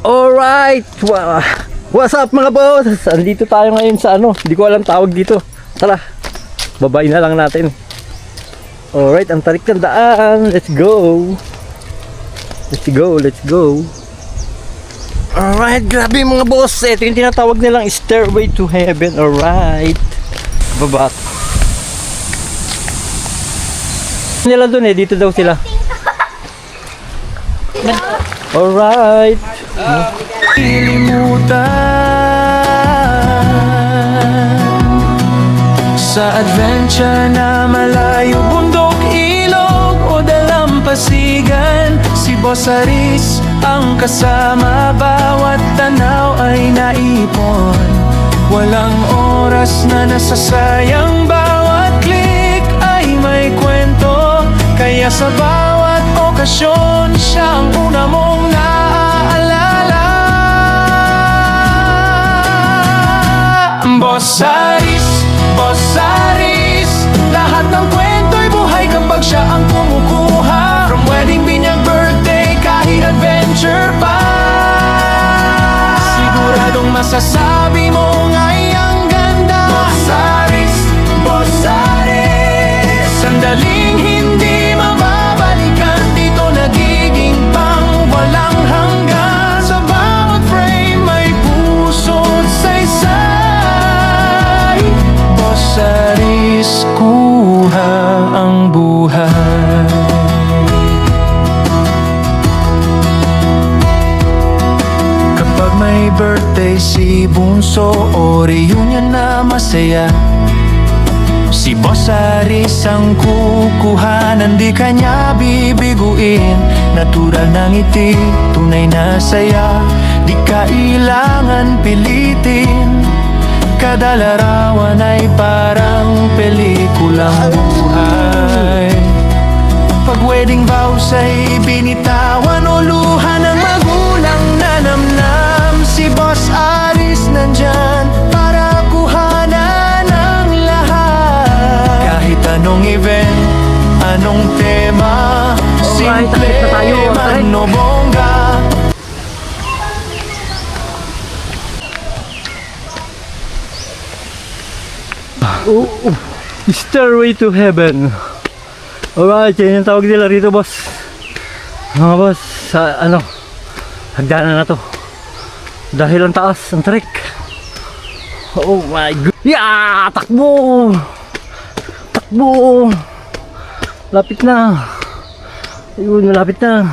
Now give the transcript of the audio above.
Alright! What's up mga boss? Andito tayo ngayon sa ano, hindi ko alam tawag dito. Tara, babay na lang natin. Alright, ang tarik ng daan. Let's go. Let's go, let's go. Alright, grabe mga boss. Ito yung tinatawag nilang Stairway to Heaven. Alright. Baba. Nila dun eh, dito daw sila. Alright. Sa adventure na malayo, bundok, ilog o dalampasigan, si Boss Aris ang kasama. Bawat tanaw ay naipon, walang oras na nasasayang. Bawat click ay may kwento, kaya sa bawat okasyon siya ang una mong naaalala. Boss Aris, Boss Aris, lahat ng kwento'y buhay kapag siya ang kumukuha. From wedding, binyag, birthday, kahit adventure pa, siguradong masasabi mo nga'y ang ganda. Boss Aris, Boss Aris, sandaling hindi mababalikan, dito nagiging pang walang hanggan. Sa bawat frame may puso't saysay. Boss Aris, kuha ang buhay. Kapag may birthday si Bunso o reunion na masaya, si Boss Aris ang kukuhanan, di kanya bibiguin. Natural na ngiti, tunay na saya, di kailangan pilitin. Kada larawan ay parang pelikulang buhay. Pag wedding vows ay binitawan o luha ng magulang na namnam, si Boss Aris nandyan para kuhanan ang lahat. Kahit anong event, anong tema, simple man o bongga, Stairway to Heaven. Alright, yan yung tawag nila rito, boss. Mga boss, sa ano, hagdanan na to. Dahil ang taas, ang tarik. Oh my god. Yeah! Takbo! Takbo! Lapit na. Ayun, malapit na.